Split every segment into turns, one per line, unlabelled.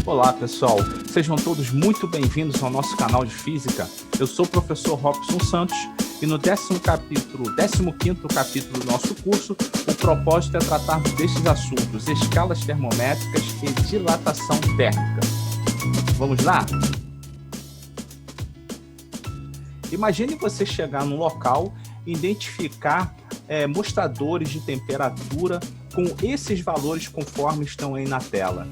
Olá pessoal, sejam todos muito bem-vindos ao nosso canal de Física. Eu sou o professor Robson Santos e no 15º capítulo do nosso curso, o propósito é tratarmos destes assuntos: escalas termométricas e dilatação térmica. Vamos lá? Imagine você chegar num local e identificar mostradores de temperatura com esses valores conforme estão aí na tela.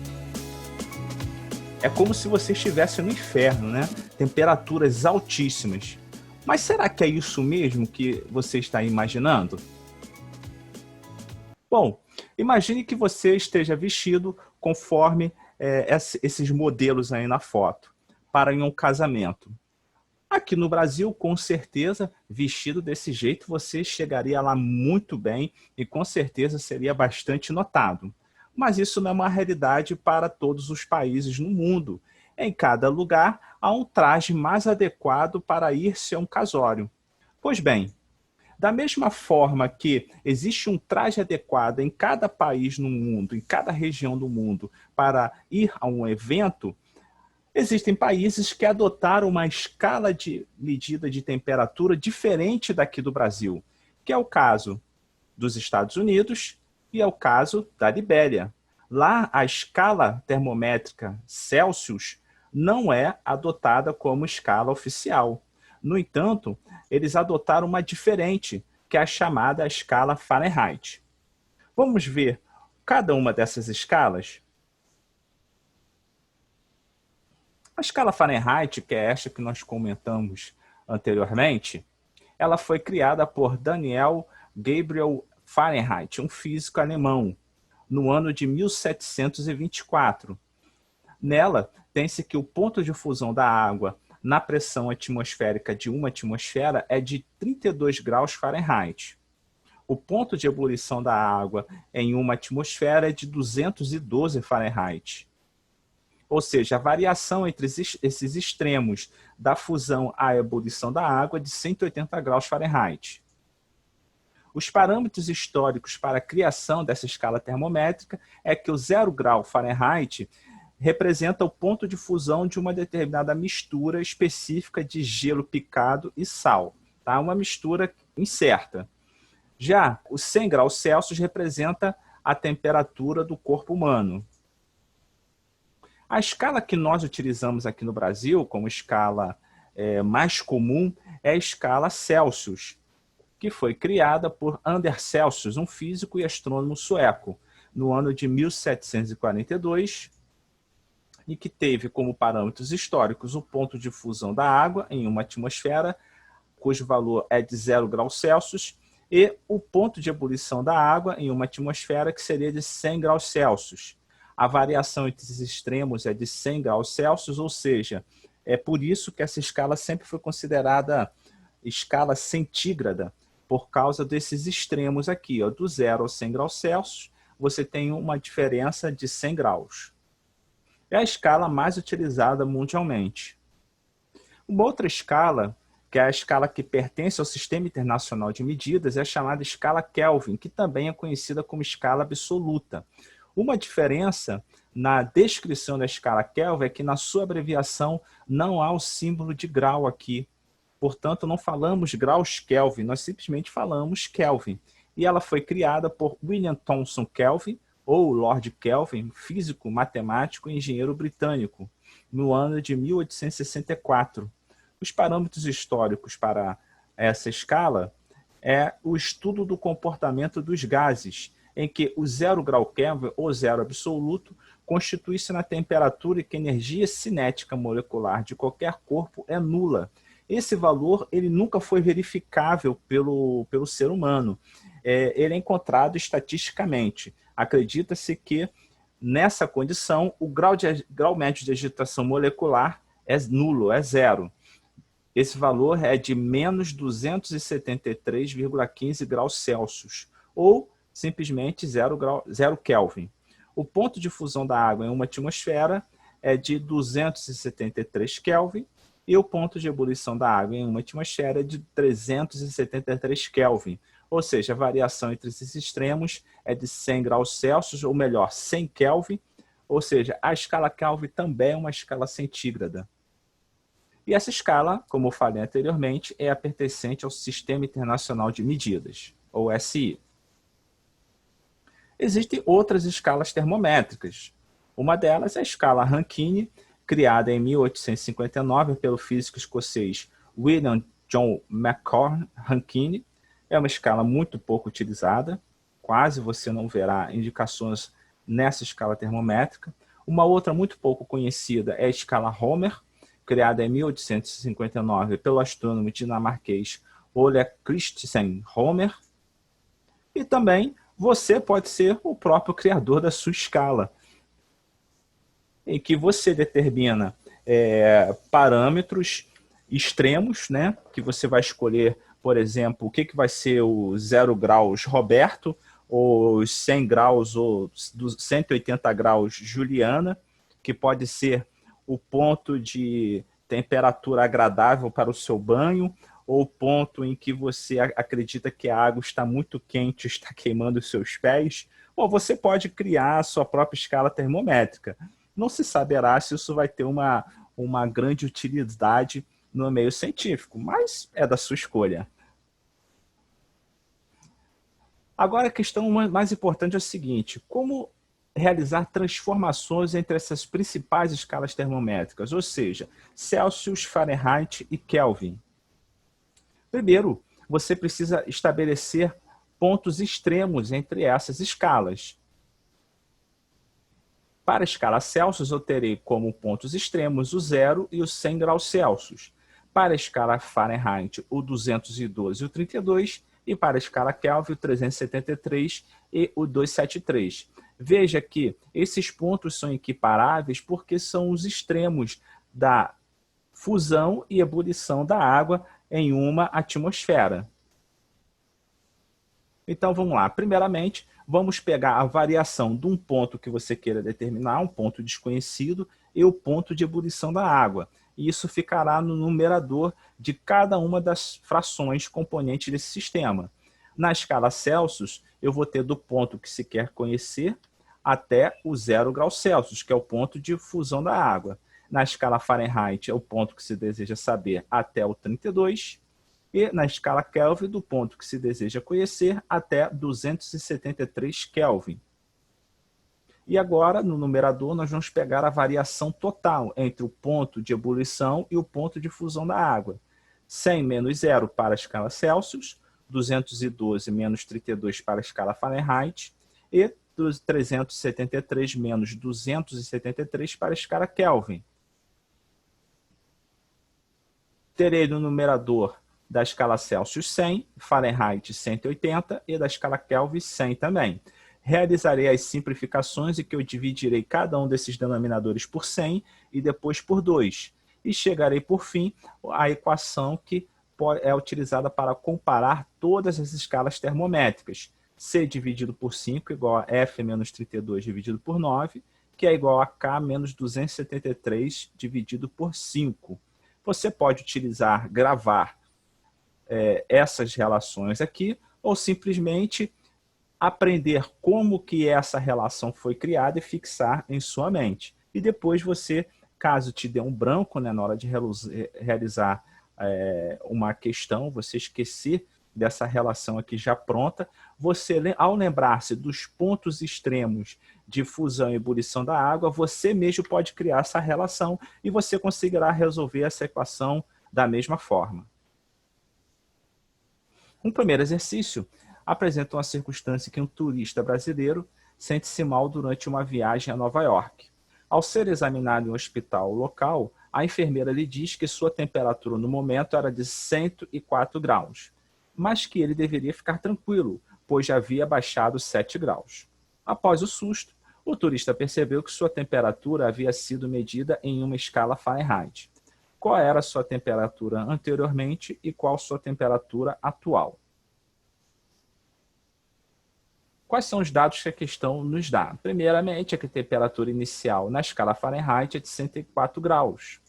É como se você estivesse no inferno, né? Temperaturas altíssimas. Mas será que é isso mesmo que você está imaginando? Bom, imagine que você esteja vestido conforme esses modelos aí na foto, para ir a um casamento. Aqui no Brasil, com certeza, vestido desse jeito, você chegaria lá muito bem e com certeza seria bastante notado. Mas isso não é uma realidade para todos os países no mundo. Em cada lugar, há um traje mais adequado para ir-se a um casório. Pois bem, da mesma forma que existe um traje adequado em cada país no mundo, em cada região do mundo, para ir a um evento, existem países que adotaram uma escala de medida de temperatura diferente daqui do Brasil, que é o caso dos Estados Unidos e é o caso da Libéria. Lá, a escala termométrica Celsius não é adotada como escala oficial. No entanto, eles adotaram uma diferente, que é a chamada escala Fahrenheit. Vamos ver cada uma dessas escalas? A escala Fahrenheit, que é esta que nós comentamos anteriormente, ela foi criada por Daniel Gabriel Fahrenheit, um físico alemão, no ano de 1724. Nela, tem-se que o ponto de fusão da água na pressão atmosférica de uma atmosfera é de 32 graus Fahrenheit. O ponto de ebulição da água em uma atmosfera é de 212 Fahrenheit. Ou seja, a variação entre esses extremos da fusão à ebulição da água é de 180 graus Fahrenheit. Os parâmetros históricos para a criação dessa escala termométrica é que o 0 grau Fahrenheit representa o ponto de fusão de uma determinada mistura específica de gelo picado e sal, tá? Uma mistura incerta. Já o 100 graus Celsius representa a temperatura do corpo humano. A escala que nós utilizamos aqui no Brasil, como escala mais comum, é a escala Celsius, que foi criada por Anders Celsius, um físico e astrônomo sueco, no ano de 1742, e que teve como parâmetros históricos o ponto de fusão da água em uma atmosfera, cujo valor é de 0 graus Celsius, e o ponto de ebulição da água em uma atmosfera, que seria de 100 graus Celsius. A variação entre esses extremos é de 100 graus Celsius, ou seja, é por isso que essa escala sempre foi considerada escala centígrada, por causa desses extremos aqui, ó, do 0 ao 100 graus Celsius, você tem uma diferença de 100 graus. É a escala mais utilizada mundialmente. Uma outra escala, que é a escala que pertence ao Sistema Internacional de Medidas, é a chamada escala Kelvin, que também é conhecida como escala absoluta. Uma diferença na descrição da escala Kelvin é que na sua abreviação não há o símbolo de grau aqui. Portanto, não falamos graus Kelvin, nós simplesmente falamos Kelvin. E ela foi criada por William Thomson Kelvin, ou Lord Kelvin, físico, matemático e engenheiro britânico, no ano de 1864. Os parâmetros históricos para essa escala é o estudo do comportamento dos gases, em que o 0 grau Kelvin, ou zero absoluto, constitui-se na temperatura em que a energia cinética molecular de qualquer corpo é nula. Esse valor ele nunca foi verificável pelo ser humano. Ele é encontrado estatisticamente. Acredita-se que, nessa condição, o grau médio de agitação molecular é nulo, é zero. Esse valor é de menos 273,15 graus Celsius, ou simplesmente 0 Kelvin. O ponto de fusão da água em uma atmosfera é de 273 Kelvin, e o ponto de ebulição da água em uma atmosfera é de 373 Kelvin. Ou seja, a variação entre esses extremos é de 100 graus Celsius, ou melhor, 100 Kelvin, Ou seja, a escala Kelvin também é uma escala centígrada. E essa escala, como eu falei anteriormente, é a pertencente ao Sistema Internacional de Medidas, ou SI. Existem outras escalas termométricas. Uma delas é a escala Rankine, criada em 1859 pelo físico escocês William John McCord Rankine. É uma escala muito pouco utilizada, quase você não verá indicações nessa escala termométrica. Uma outra muito pouco conhecida é a escala Homer, criada em 1859 pelo astrônomo dinamarquês Ole Christensen Homer. E também você pode ser o próprio criador da sua escala, em que você determina parâmetros extremos, né? Que você vai escolher, por exemplo, o que vai ser o 0 graus Roberto, ou os 100 graus, ou 180 graus Juliana, que pode ser o ponto de temperatura agradável para o seu banho, ou o ponto em que você acredita que a água está muito quente, está queimando os seus pés, ou você pode criar a sua própria escala termométrica. Não se saberá se isso vai ter uma grande utilidade no meio científico, mas é da sua escolha. Agora a questão mais importante é a seguinte: como realizar transformações entre essas principais escalas termométricas, ou seja, Celsius, Fahrenheit e Kelvin? Primeiro, você precisa estabelecer pontos extremos entre essas escalas. Para a escala Celsius, eu terei como pontos extremos o 0 e o 100 graus Celsius. Para a escala Fahrenheit, o 212 e o 32. E para a escala Kelvin, o 373 e o 273. Veja que esses pontos são equiparáveis porque são os extremos da fusão e ebulição da água em uma atmosfera. Então vamos lá. Primeiramente, vamos pegar a variação de um ponto que você queira determinar, um ponto desconhecido, e o ponto de ebulição da água. E isso ficará no numerador de cada uma das frações componentes desse sistema. Na escala Celsius, eu vou ter do ponto que se quer conhecer até o 0 graus Celsius, que é o ponto de fusão da água. Na escala Fahrenheit, é o ponto que se deseja saber até o 32. E na escala Kelvin, do ponto que se deseja conhecer até 273 Kelvin. E agora, no numerador, nós vamos pegar a variação total entre o ponto de ebulição e o ponto de fusão da água. 100 menos 0 para a escala Celsius, 212 menos 32 para a escala Fahrenheit e 373 menos 273 para a escala Kelvin. Terei no numerador da escala Celsius 100, Fahrenheit 180 e da escala Kelvin 100 também. Realizarei as simplificações em que eu dividirei cada um desses denominadores por 100 e depois por 2. E chegarei, por fim, à equação que é utilizada para comparar todas as escalas termométricas. C dividido por 5 igual a F menos 32 dividido por 9, que é igual a K menos 273 dividido por 5. Você pode utilizar, gravar essas relações aqui, ou simplesmente aprender como que essa relação foi criada e fixar em sua mente. E depois você, caso te dê um branco, né, na hora de realizar uma questão, você esquecer dessa relação aqui já pronta, você, ao lembrar-se dos pontos extremos de fusão e ebulição da água, você mesmo pode criar essa relação e você conseguirá resolver essa equação da mesma forma. Um primeiro exercício apresenta uma circunstância que um turista brasileiro sente-se mal durante uma viagem a Nova York. Ao ser examinado em um hospital local, a enfermeira lhe diz que sua temperatura no momento era de 104 graus, mas que ele deveria ficar tranquilo, pois já havia baixado 7 graus. Após o susto, o turista percebeu que sua temperatura havia sido medida em uma escala Fahrenheit. Qual era a sua temperatura anteriormente e qual sua temperatura atual? Quais são os dados que a questão nos dá? Primeiramente, é que a temperatura inicial na escala Fahrenheit é de 104 graus.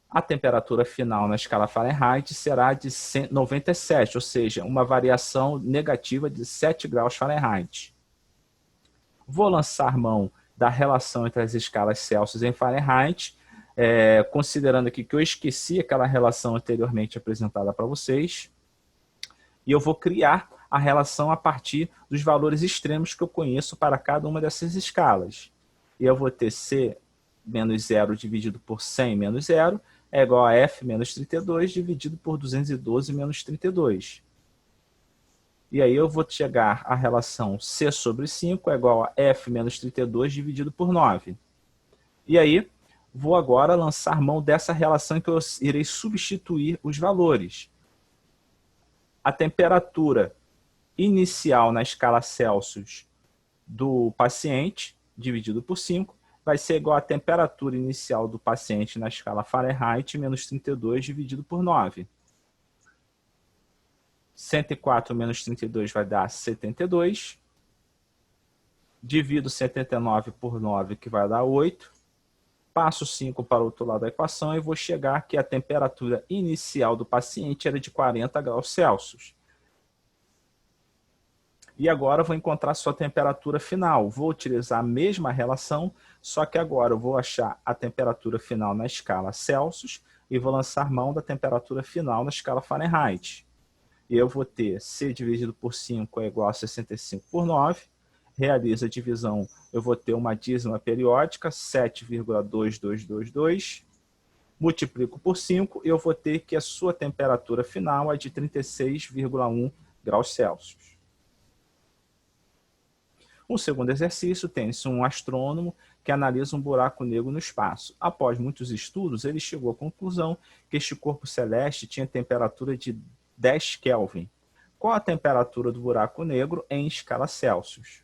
A temperatura final na escala Fahrenheit será de 97, ou seja, uma variação negativa de 7 graus Fahrenheit. Vou lançar mão da relação entre as escalas Celsius e Fahrenheit, considerando aqui que eu esqueci aquela relação anteriormente apresentada para vocês, e eu vou criar a relação a partir dos valores extremos que eu conheço para cada uma dessas escalas. E eu vou ter C menos 0 dividido por 100 menos 0 é igual a F menos 32 dividido por 212 menos 32. E aí eu vou chegar à relação C sobre 5 é igual a F menos 32 dividido por 9. E aí vou agora lançar mão dessa relação em que eu irei substituir os valores. A temperatura inicial na escala Celsius do paciente, dividido por 5, vai ser igual à temperatura inicial do paciente na escala Fahrenheit, menos 32, dividido por 9. 104 menos 32 vai dar 72. Divido 79 por 9, que vai dar 8. Passo 5 para o outro lado da equação e vou chegar que a temperatura inicial do paciente era de 40 graus Celsius. E agora eu vou encontrar sua temperatura final. Vou utilizar a mesma relação, só que agora eu vou achar a temperatura final na escala Celsius e vou lançar mão da temperatura final na escala Fahrenheit. E eu vou ter C dividido por 5 é igual a 65 por 9. Realizo a divisão, eu vou ter uma dízima periódica, 7,2222. Multiplico por 5 e eu vou ter que a sua temperatura final é de 36,1 graus Celsius. Um segundo exercício, tem-se um astrônomo que analisa um buraco negro no espaço. Após muitos estudos, ele chegou à conclusão que este corpo celeste tinha temperatura de 10 Kelvin. Qual a temperatura do buraco negro em escala Celsius?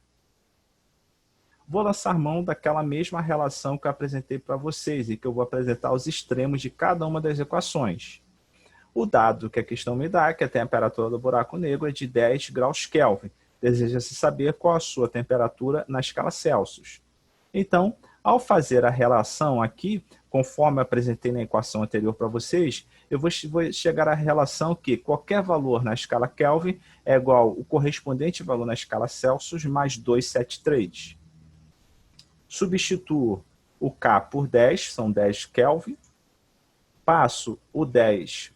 Vou lançar mão daquela mesma relação que eu apresentei para vocês e que eu vou apresentar os extremos de cada uma das equações. O dado que a questão me dá é que a temperatura do buraco negro é de 10 graus Kelvin. Deseja-se saber qual a sua temperatura na escala Celsius. Então, ao fazer a relação aqui, conforme eu apresentei na equação anterior para vocês, eu vou chegar à relação que qualquer valor na escala Kelvin é igual ao correspondente valor na escala Celsius mais 273. Substituo o K por 10, são 10 Kelvin. Passo o 10,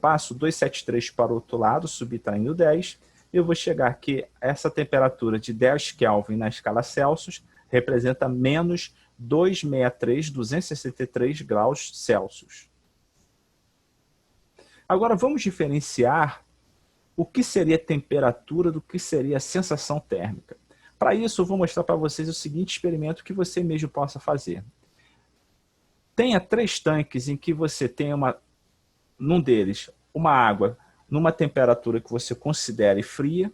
passo 273 para o outro lado, subtraindo 10. Eu vou chegar que essa temperatura de 10 Kelvin na escala Celsius representa menos 263 graus Celsius. Agora vamos diferenciar o que seria temperatura do que seria sensação térmica. Para isso, eu vou mostrar para vocês o seguinte experimento que você mesmo possa fazer. Tenha 3 tanques em que você tem num deles uma água numa temperatura que você considere fria,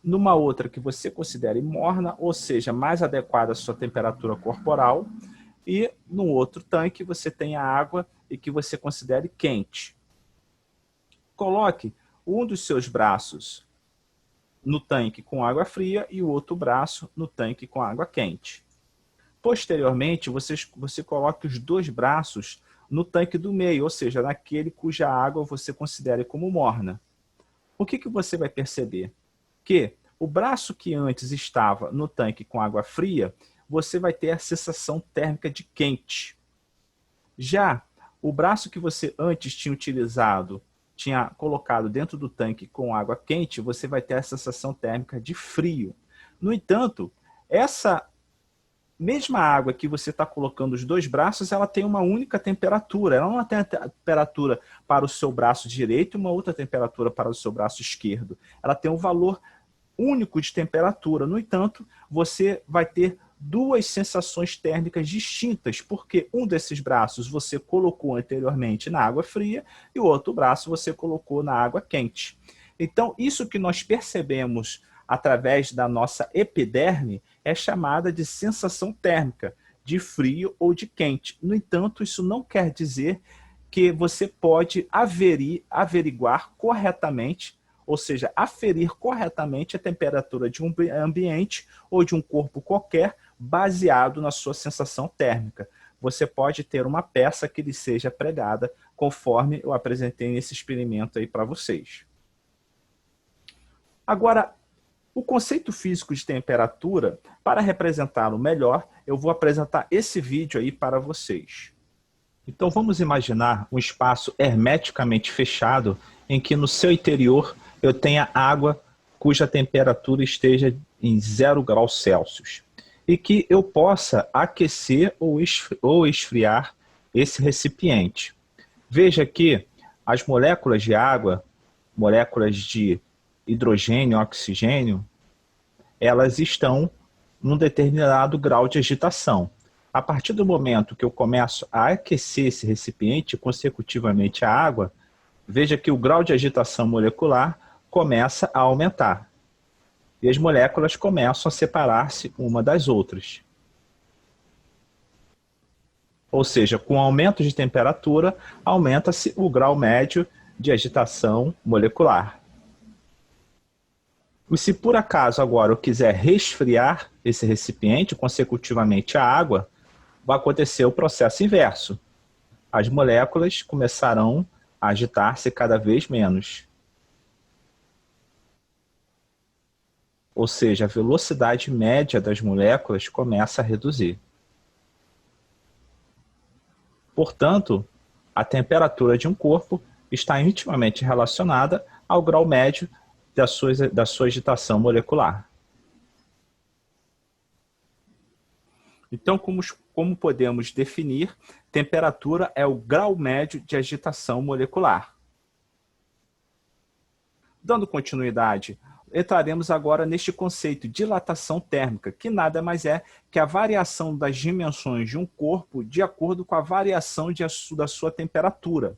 numa outra que você considere morna, ou seja, mais adequada à sua temperatura corporal, e no outro tanque você tem a água e que você considere quente. Coloque um dos seus braços no tanque com água fria e o outro braço no tanque com água quente. Posteriormente, você coloque os 2 braços no tanque do meio, ou seja, naquele cuja água você considere como morna. O que você vai perceber? Que o braço que antes estava no tanque com água fria, você vai ter a sensação térmica de quente. Já o braço que você antes tinha colocado dentro do tanque com água quente, você vai ter a sensação térmica de frio. No entanto, essa mesma água que você está colocando os 2 braços, ela tem uma única temperatura. Ela não tem a temperatura para o seu braço direito e uma outra temperatura para o seu braço esquerdo. Ela tem um valor único de temperatura. No entanto, você vai ter 2 sensações térmicas distintas, porque um desses braços você colocou anteriormente na água fria e o outro braço você colocou na água quente. Então, isso que nós percebemos através da nossa epiderme é chamada de sensação térmica, de frio ou de quente. No entanto, isso não quer dizer que você pode averiguar corretamente, ou seja, aferir corretamente a temperatura de um ambiente ou de um corpo qualquer baseado na sua sensação térmica. Você pode ter uma peça que lhe seja pregada, conforme eu apresentei nesse experimento aí para vocês. Agora, o conceito físico de temperatura, para representá-lo melhor, eu vou apresentar esse vídeo aí para vocês. Então vamos imaginar um espaço hermeticamente fechado em que no seu interior eu tenha água cuja temperatura esteja em 0 graus Celsius e que eu possa aquecer ou esfriar esse recipiente. Veja que as moléculas de água, moléculas de hidrogênio e oxigênio, elas estão num determinado grau de agitação. A partir do momento que eu começo a aquecer esse recipiente, consecutivamente a água, veja que o grau de agitação molecular começa a aumentar. E as moléculas começam a separar-se uma das outras. Ou seja, com o aumento de temperatura, aumenta-se o grau médio de agitação molecular. E se por acaso agora eu quiser resfriar esse recipiente consecutivamente à água, vai acontecer o processo inverso. As moléculas começarão a agitar-se cada vez menos. Ou seja, a velocidade média das moléculas começa a reduzir. Portanto, a temperatura de um corpo está intimamente relacionada ao grau médio da sua agitação molecular. Então, como podemos definir, temperatura é o grau médio de agitação molecular. Dando continuidade, entraremos agora neste conceito de dilatação térmica, que nada mais é que a variação das dimensões de um corpo de acordo com a variação da sua temperatura.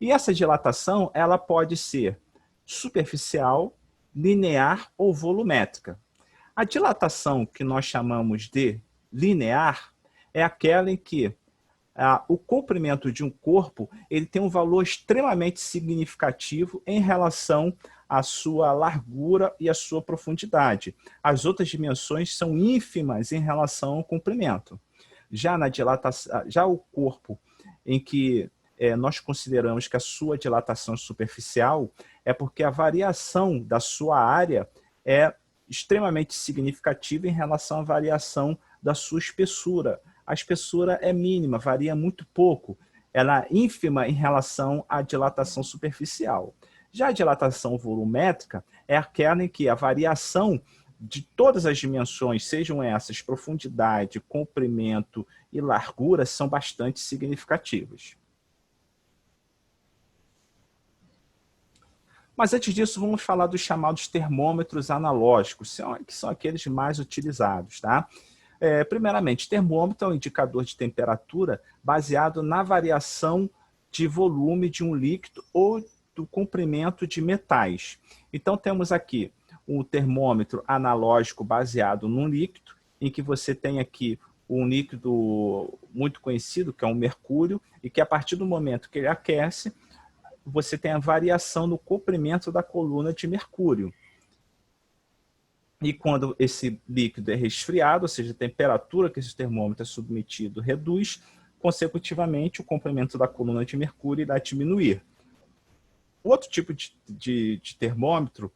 E essa dilatação ela pode ser superficial, linear ou volumétrica. A dilatação que nós chamamos de linear é aquela em que o comprimento de um corpo ele tem um valor extremamente significativo em relação à sua largura e à sua profundidade. As outras dimensões são ínfimas em relação ao comprimento. Já na dilatação, já o corpo em que nós consideramos que a sua dilatação é superficial é porque a variação da sua área é extremamente significativa em relação à variação da sua espessura. A espessura é mínima, varia muito pouco. Ela é ínfima em relação à dilatação superficial. Já a dilatação volumétrica é aquela em que a variação de todas as dimensões, sejam essas profundidade, comprimento e largura, são bastante significativas. Mas antes disso, vamos falar dos chamados termômetros analógicos, que são aqueles mais utilizados, tá? Primeiramente, termômetro é um indicador de temperatura baseado na variação de volume de um líquido ou do comprimento de metais. Então, temos aqui um termômetro analógico baseado num líquido, em que você tem aqui um líquido muito conhecido, que é o mercúrio, e que a partir do momento que ele aquece, você tem a variação no comprimento da coluna de mercúrio. E quando esse líquido é resfriado, ou seja, a temperatura que esse termômetro é submetido reduz, consecutivamente o comprimento da coluna de mercúrio irá diminuir. Outro tipo de termômetro,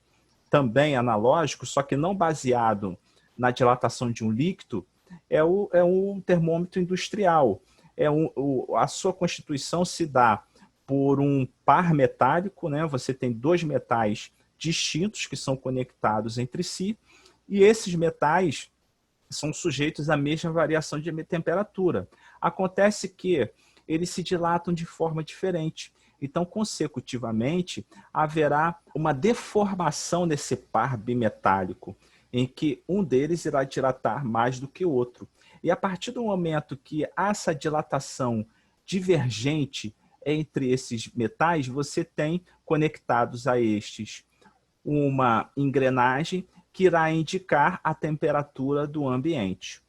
também analógico, só que não baseado na dilatação de um líquido, é um termômetro industrial. A sua constituição se dá por um par metálico, né? Você tem dois metais distintos que são conectados entre si, e esses metais são sujeitos à mesma variação de temperatura. Acontece que eles se dilatam de forma diferente. Então, consecutivamente, haverá uma deformação nesse par bimetálico, em que um deles irá dilatar mais do que o outro. E a partir do momento que há essa dilatação divergente entre esses metais, você tem conectados a estes uma engrenagem que irá indicar a temperatura do ambiente.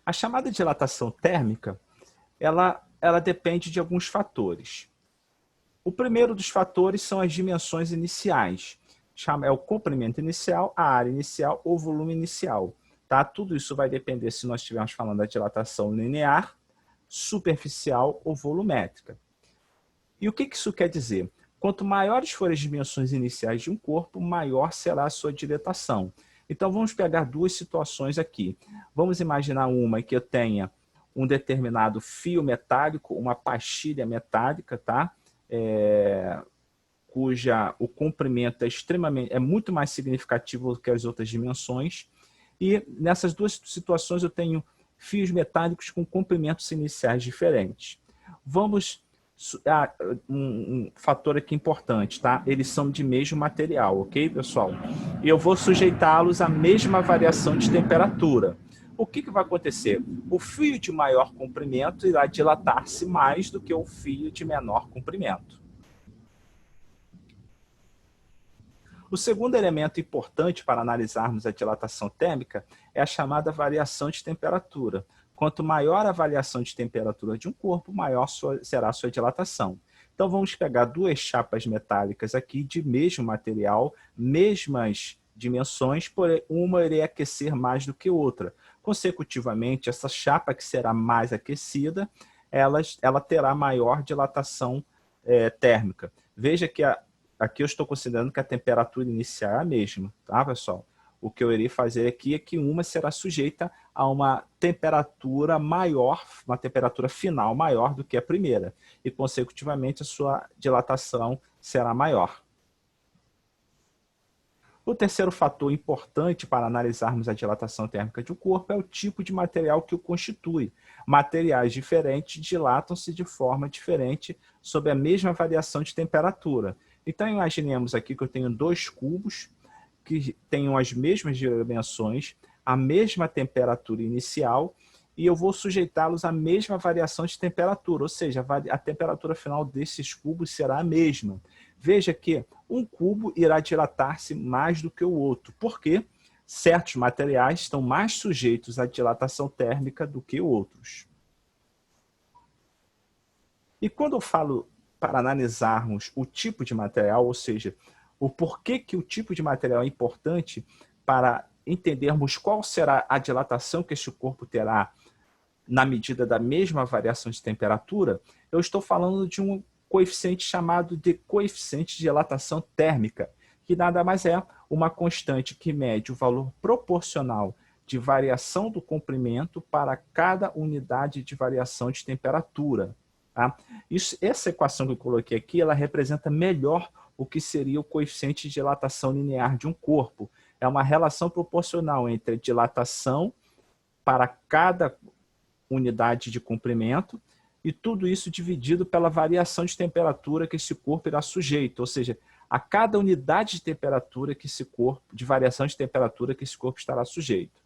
A chamada dilatação térmica, ela depende de alguns fatores. O primeiro dos fatores são as dimensões iniciais. É o comprimento inicial, a área inicial ou volume inicial. Tá? Tudo isso vai depender se nós estivermos falando da dilatação linear, superficial ou volumétrica. E o que isso quer dizer? Quanto maiores forem as dimensões iniciais de um corpo, maior será a sua dilatação. Então, vamos pegar duas situações aqui. Vamos imaginar uma em que eu tenha um determinado fio metálico, uma pastilha metálica, tá? Cuja o comprimento é muito mais significativo do que as outras dimensões. E nessas duas situações eu tenho fios metálicos com comprimentos iniciais diferentes. Vamos um fator aqui importante, tá? Eles são de mesmo material, ok, pessoal? E eu vou sujeitá-los à mesma variação de temperatura. O que vai acontecer? O fio de maior comprimento irá dilatar-se mais do que o fio de menor comprimento. O segundo elemento importante para analisarmos a dilatação térmica é a chamada variação de temperatura. Quanto maior a variação de temperatura de um corpo, maior será a sua dilatação. Então, vamos pegar duas chapas metálicas aqui de mesmo material, mesmas dimensões, porém uma irá aquecer mais do que outra. Consecutivamente, essa chapa que será mais aquecida, ela terá maior dilatação térmica. Veja que aqui eu estou considerando que a temperatura inicial é a mesma, tá, pessoal? O que eu irei fazer aqui é que uma será sujeita a uma temperatura maior, uma temperatura final maior do que a primeira. E, consecutivamente, a sua dilatação será maior. O terceiro fator importante para analisarmos a dilatação térmica de um corpo é o tipo de material que o constitui. Materiais diferentes dilatam-se de forma diferente sob a mesma variação de temperatura. Então, imaginemos aqui que eu tenho dois cubos que tenham as mesmas dimensões, a mesma temperatura inicial, e eu vou sujeitá-los à mesma variação de temperatura, ou seja, a temperatura final desses cubos será a mesma. Veja que um cubo irá dilatar-se mais do que o outro, porque certos materiais estão mais sujeitos à dilatação térmica do que outros. E quando eu falo para analisarmos o tipo de material, ou seja, o porquê que o tipo de material é importante para entendermos qual será a dilatação que este corpo terá na medida da mesma variação de temperatura, eu estou falando de um coeficiente chamado de coeficiente de dilatação térmica, que nada mais é uma constante que mede o valor proporcional de variação do comprimento para cada unidade de variação de temperatura. Tá? Essa equação que eu coloquei aqui, ela representa melhor o que seria o coeficiente de dilatação linear de um corpo. É uma relação proporcional entre a dilatação para cada unidade de comprimento e tudo isso dividido pela variação de temperatura que esse corpo irá sujeito, ou seja, a cada unidade de temperatura que esse corpo, de variação de temperatura que esse corpo estará sujeito.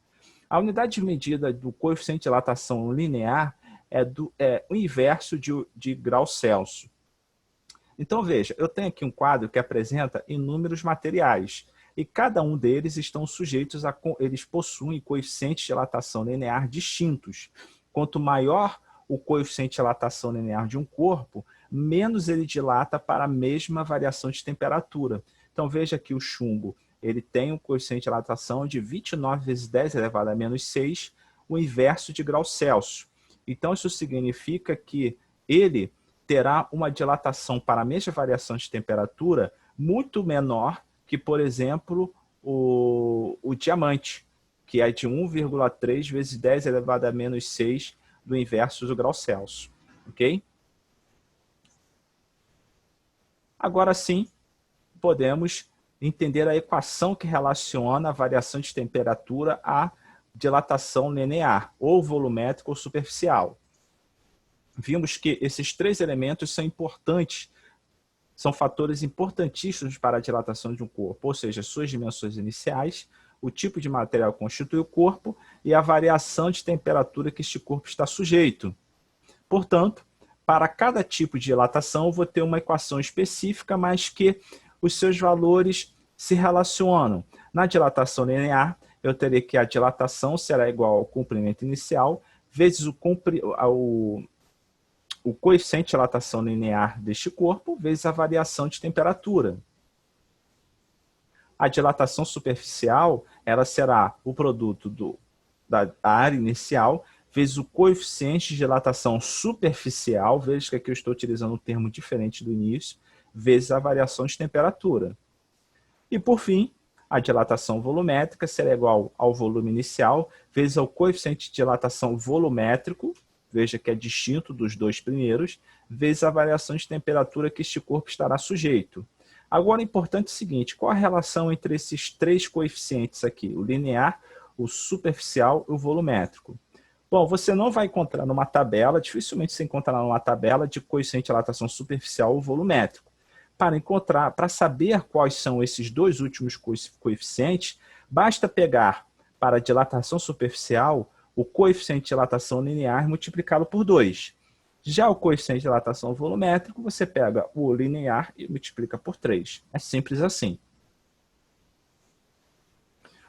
A unidade de medida do coeficiente de dilatação linear é o inverso de grau Celsius. Então, veja, eu tenho aqui um quadro que apresenta inúmeros materiais, e cada um deles estão sujeitos eles possuem coeficientes de dilatação linear distintos. Quanto maior o coeficiente de dilatação linear de um corpo, menos ele dilata para a mesma variação de temperatura. Então, veja que o chumbo ele tem um coeficiente de dilatação de 29 vezes 10 elevado a menos 6, o inverso de grau Celsius. Então, isso significa que ele terá uma dilatação para a mesma variação de temperatura muito menor que, por exemplo, o diamante, que é de 1,3 vezes 10 elevado a menos 6 do inverso do grau Celsius. Ok? Agora sim, podemos entender a equação que relaciona a variação de temperatura à dilatação linear, ou volumétrica ou superficial. Vimos que esses três elementos são importantes, são fatores importantíssimos para a dilatação de um corpo, ou seja, suas dimensões iniciais, o tipo de material que constitui o corpo e a variação de temperatura que este corpo está sujeito. Portanto, para cada tipo de dilatação, eu vou ter uma equação específica, mas que os seus valores se relacionam. Na dilatação linear, eu terei que a dilatação será igual ao comprimento inicial, vezes o coeficiente de dilatação linear deste corpo, vezes a variação de temperatura. A dilatação superficial, ela será o produto da área inicial, vezes o coeficiente de dilatação superficial, veja que aqui eu estou utilizando um termo diferente do início, vezes a variação de temperatura. E, por fim, A dilatação volumétrica será igual ao volume inicial vezes o coeficiente de dilatação volumétrico, veja que é distinto dos dois primeiros, vezes a variação de temperatura que este corpo estará sujeito. Agora, é importante o seguinte, qual a relação entre esses três coeficientes aqui? O linear, o superficial e o volumétrico. Bom, você não vai encontrar numa tabela, dificilmente você encontrará numa tabela de coeficiente de dilatação superficial ou volumétrico. Para saber quais são esses dois últimos coeficientes, basta pegar para a dilatação superficial o coeficiente de dilatação linear multiplicado por 2. Já o coeficiente de dilatação volumétrico, você pega o linear e multiplica por 3. É simples assim.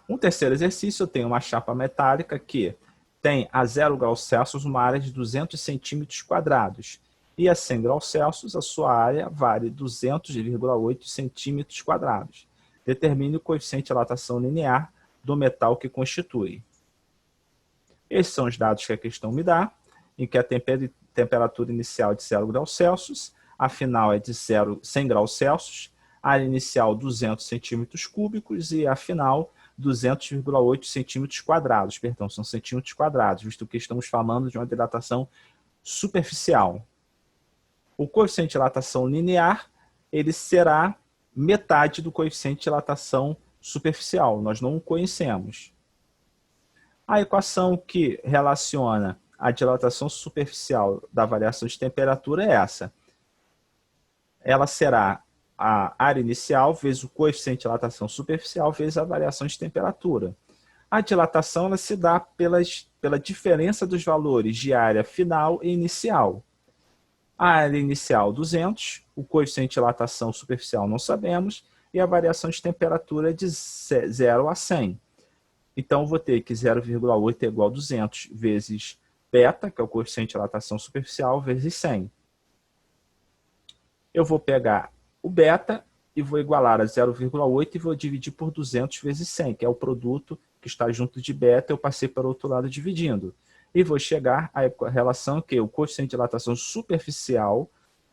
Um terceiro exercício, eu tenho uma chapa metálica que tem a 0 graus Celsius uma área de 200 centímetros quadrados. E a 100 graus Celsius, a sua área vale 200,8 centímetros quadrados. Determine o coeficiente de dilatação linear do metal que constitui. Esses são os dados que a questão me dá, em que a temperatura inicial é de 0 graus Celsius, a final é de 100 graus Celsius, a área inicial 200 centímetros cúbicos e a final 200,8 centímetros quadrados. Perdão, são centímetros quadrados, visto que estamos falando de uma dilatação superficial. O coeficiente de dilatação linear, ele será metade do coeficiente de dilatação superficial. Nós não o conhecemos. A equação que relaciona a dilatação superficial da variação de temperatura é essa. Ela será a área inicial vezes o coeficiente de dilatação superficial vezes a variação de temperatura. A dilatação ela se dá pela diferença dos valores de área final e inicial. A área inicial 200, o coeficiente de dilatação superficial não sabemos, e a variação de temperatura é de 0 a 100. Então, eu vou ter que 0,8 é igual a 200 vezes beta, que é o coeficiente de dilatação superficial, vezes 100. Eu vou pegar o beta e vou igualar a 0,8 e vou dividir por 200 vezes 100, que é o produto que está junto de beta, eu passei para o outro lado dividindo. E vou chegar à relação que o coeficiente de dilatação superficial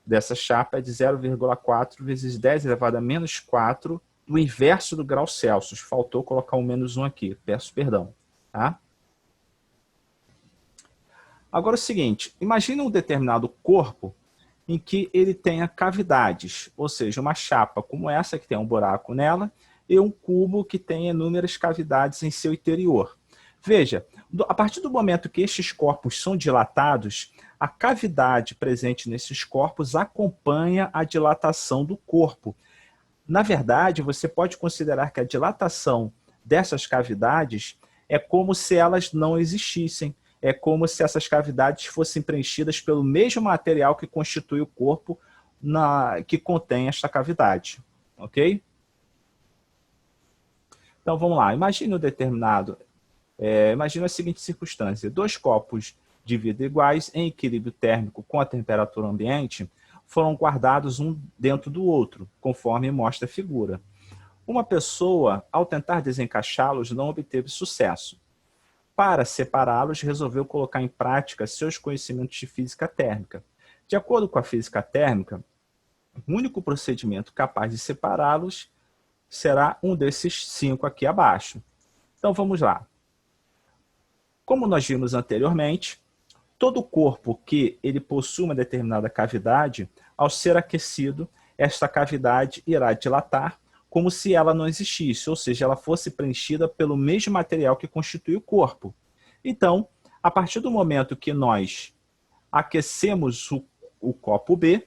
dessa chapa é de 0,4 vezes 10 elevado a menos 4, o inverso do grau Celsius. Faltou colocar um menos 1 aqui, peço perdão. Tá? Agora é o seguinte, imagine um determinado corpo em que ele tenha cavidades, ou seja, uma chapa como essa, que tem um buraco nela, e um cubo que tem inúmeras cavidades em seu interior. Veja, a partir do momento que estes corpos são dilatados, a cavidade presente nesses corpos acompanha a dilatação do corpo. Na verdade, você pode considerar que a dilatação dessas cavidades é como se elas não existissem. É como se essas cavidades fossem preenchidas pelo mesmo material que constitui o corpo que contém esta cavidade. Ok? Então, vamos lá. Imagine um determinado... imagine a seguinte circunstância. 2 copos de vidro iguais, em equilíbrio térmico com a temperatura ambiente, foram guardados um dentro do outro, conforme mostra a figura. Uma pessoa, ao tentar desencaixá-los, não obteve sucesso. Para separá-los, resolveu colocar em prática seus conhecimentos de física térmica. De acordo com a física térmica, o único procedimento capaz de separá-los será um desses 5 aqui abaixo. Então vamos lá. Como nós vimos anteriormente, todo corpo que ele possui uma determinada cavidade, ao ser aquecido, esta cavidade irá dilatar como se ela não existisse, ou seja, ela fosse preenchida pelo mesmo material que constitui o corpo. Então, a partir do momento que nós aquecemos o copo B,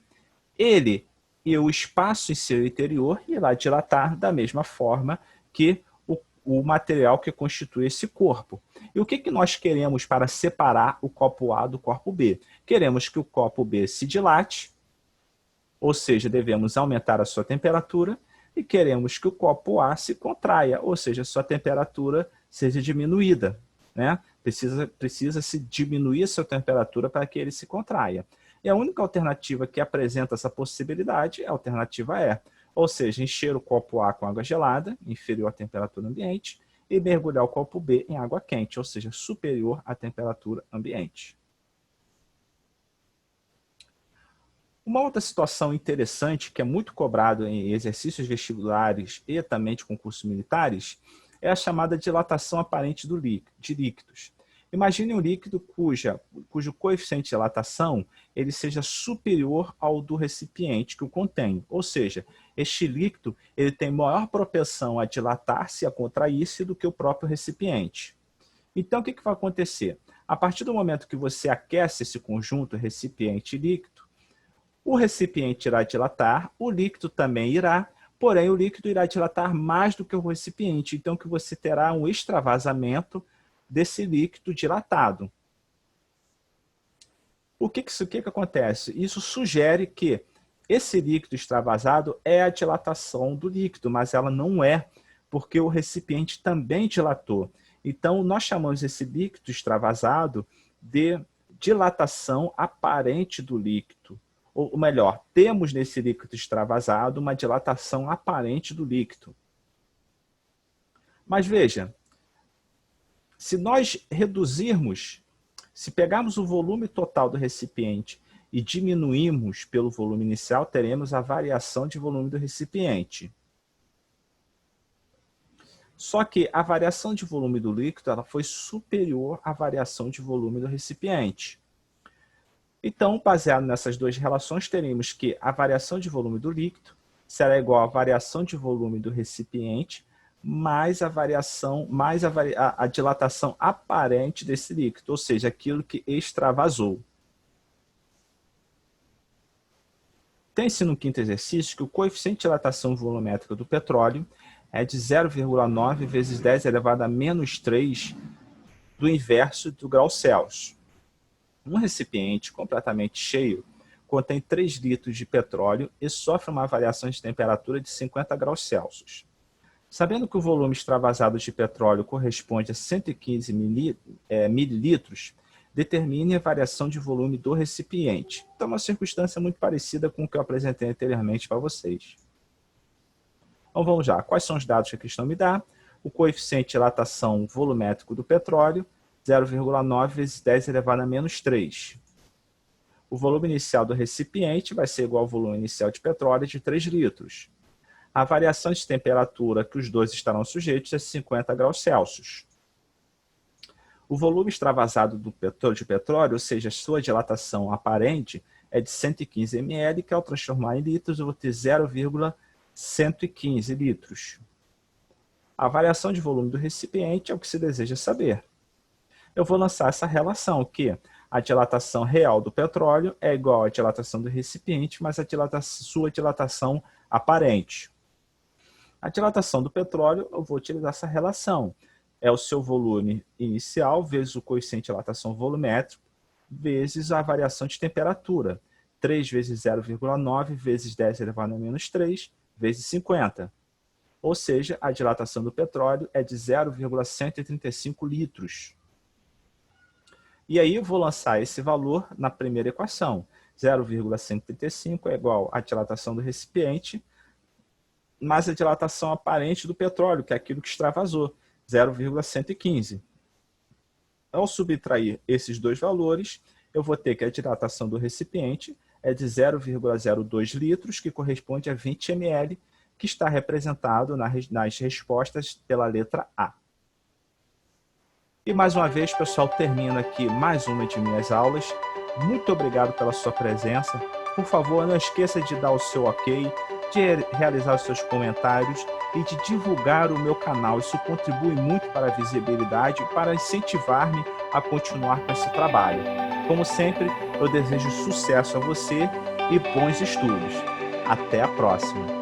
ele e o espaço em seu interior irá dilatar da mesma forma que o material que constitui esse corpo. E o que nós queremos para separar o copo A do copo B? Queremos que o copo B se dilate, ou seja, devemos aumentar a sua temperatura, e queremos que o copo A se contraia, ou seja, sua temperatura seja diminuída. Né? Precisa se diminuir a sua temperatura para que ele se contraia. E a única alternativa que apresenta essa possibilidade é a alternativa E, ou seja, encher o copo A com água gelada, inferior à temperatura ambiente, e mergulhar o copo B em água quente, ou seja, superior à temperatura ambiente. Uma outra situação interessante, que é muito cobrado em exercícios vestibulares e também de concursos militares, é a chamada dilatação aparente de líquidos. Imagine um líquido cujo coeficiente de dilatação ele seja superior ao do recipiente que o contém. Ou seja, este líquido ele tem maior propensão a dilatar-se e a contrair-se do que o próprio recipiente. Então, o que vai acontecer? A partir do momento que você aquece esse conjunto recipiente e líquido, o recipiente irá dilatar, o líquido também irá, porém o líquido irá dilatar mais do que o recipiente, então que você terá um extravasamento desse líquido dilatado. O que acontece? Isso sugere que esse líquido extravasado é a dilatação do líquido, mas ela não é, porque o recipiente também dilatou. Então, nós chamamos esse líquido extravasado de dilatação aparente do líquido. Ou melhor, temos nesse líquido extravasado uma dilatação aparente do líquido. Mas veja, se nós reduzirmos, se pegarmos o volume total do recipiente e diminuirmos pelo volume inicial, teremos a variação de volume do recipiente. Só que a variação de volume do líquido ela foi superior à variação de volume do recipiente. Então, baseado nessas duas relações, teremos que a variação de volume do líquido será igual à variação de volume do recipiente mais a variação, mais a dilatação aparente desse líquido, ou seja, aquilo que extravasou. Tem-se no quinto exercício que o coeficiente de dilatação volumétrica do petróleo é de 0,9 vezes 10 elevado a menos 3 do inverso do grau Celsius. Um recipiente completamente cheio contém 3 litros de petróleo e sofre uma variação de temperatura de 50 graus Celsius. Sabendo que o volume extravasado de petróleo corresponde a 115 mililitros, determine a variação de volume do recipiente. Então, uma circunstância muito parecida com o que eu apresentei anteriormente para vocês. Então, vamos lá. Quais são os dados que a questão me dá? O coeficiente de dilatação volumétrico do petróleo, 0,9 vezes 10 elevado a menos 3. O volume inicial do recipiente vai ser igual ao volume inicial de petróleo de 3 litros. A variação de temperatura que os dois estarão sujeitos é 50 graus Celsius. O volume extravasado de petróleo, ou seja, sua dilatação aparente, é de 115 ml, que ao transformar em litros eu vou ter 0,115 litros. A variação de volume do recipiente é o que se deseja saber. Eu vou lançar essa relação que a dilatação real do petróleo é igual à dilatação do recipiente, mais a sua dilatação aparente. A dilatação do petróleo, eu vou utilizar essa relação. É o seu volume inicial vezes o coeficiente de dilatação volumétrico vezes a variação de temperatura. 3 vezes 0,9 vezes 10 elevado a menos 3 vezes 50. Ou seja, a dilatação do petróleo é de 0,135 litros. E aí eu vou lançar esse valor na primeira equação. 0,135 é igual à dilatação do recipiente mais a dilatação aparente do petróleo, que é aquilo que extravasou, 0,115. Ao subtrair esses dois valores, eu vou ter que a dilatação do recipiente é de 0,02 litros, que corresponde a 20 ml, que está representado nas respostas pela letra A. E mais uma vez, pessoal, termino aqui mais uma de minhas aulas. Muito obrigado pela sua presença. Por favor, não esqueça de dar o seu ok, de realizar os seus comentários e de divulgar o meu canal. Isso contribui muito para a visibilidade e para incentivar-me a continuar com esse trabalho. Como sempre, eu desejo sucesso a você e bons estudos. Até a próxima!